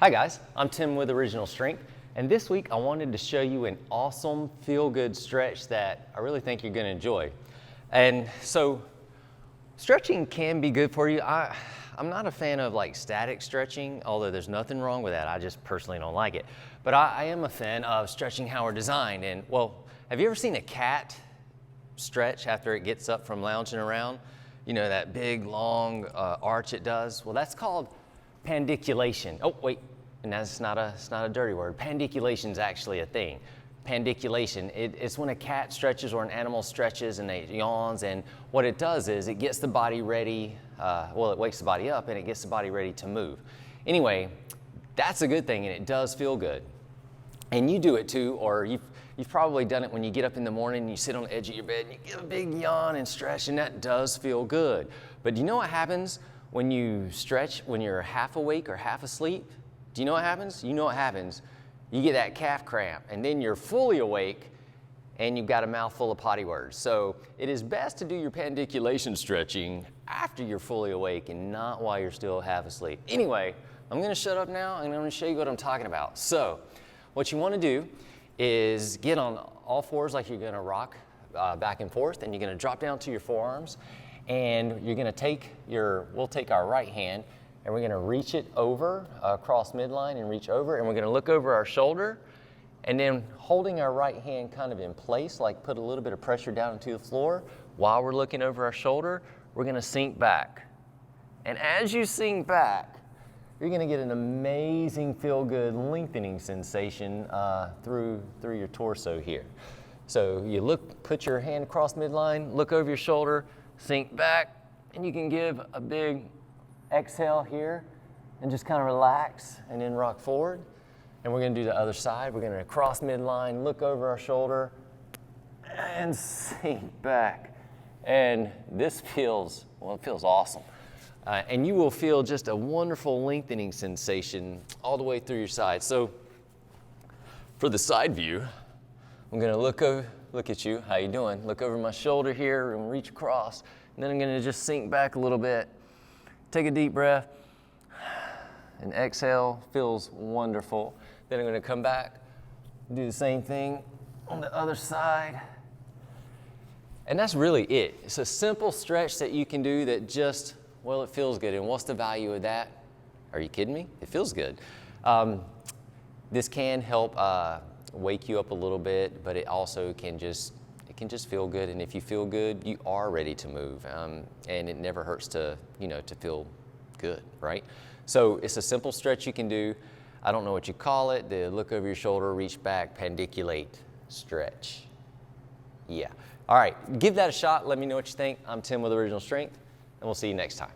Hi guys, I'm Tim with Original Strength, and this week I wanted to show you an awesome feel-good stretch that I really think you're going to enjoy. And so stretching can be good for you. I'm not a fan of like static stretching, although there's nothing wrong with that. I just personally don't like it. But I am a fan of stretching how we're designed. And well, have you ever seen a cat stretch after it gets up from lounging around? You know, that big long arch it does? Well, that's called pandiculation. Oh, wait, and it's not a dirty word. Pandiculation is actually a thing. Pandiculation, it's when a cat stretches or an animal stretches and it yawns, and what it does is it gets the body ready, it wakes the body up and it gets the body ready to move. Anyway, that's a good thing and it does feel good. And you do it too, or you've probably done it when you get up in the morning and you sit on the edge of your bed and you give a big yawn and stretch, and that does feel good. But do you know what happens when you stretch when you're half awake or half asleep? Do you know what happens? You know what happens. You get that calf cramp, and then you're fully awake and you've got a mouthful of potty words. So it is best to do your pandiculation stretching after you're fully awake and not while you're still half asleep. Anyway, I'm gonna shut up now and I'm gonna show you what I'm talking about. So what you wanna do is get on all fours like you're gonna rock back and forth, and you're gonna drop down to your forearms, and you're gonna we'll take our right hand and we're gonna reach it over, across midline and reach over, and we're gonna look over our shoulder, and then holding our right hand kind of in place, like put a little bit of pressure down into the floor while we're looking over our shoulder, we're gonna sink back. And as you sink back, you're gonna get an amazing feel-good lengthening sensation through your torso here. So you put your hand across midline, look over your shoulder, sink back, and you can give a big exhale here and just kind of relax and then rock forward. And we're gonna do the other side. We're gonna cross midline, look over our shoulder, and sink back. And this feels awesome. And you will feel just a wonderful lengthening sensation all the way through your side. So for the side view, I'm gonna look at you, how you doing? Look over my shoulder here and reach across. And then I'm gonna just sink back a little bit. Take a deep breath and exhale, feels wonderful. Then I'm gonna come back, do the same thing on the other side. And that's really it. It's a simple stretch that you can do that just, well, it feels good. And what's the value of that? Are you kidding me? It feels good. This can help wake you up a little bit, but it also can just feel good. And if you feel good, you are ready to move. And it never hurts to feel good, right? So it's a simple stretch you can do. I don't know what you call it. The look over your shoulder, reach back, pandiculate stretch. Yeah. All right, give that a shot. Let me know what you think. I'm Tim with Original Strength, and we'll see you next time.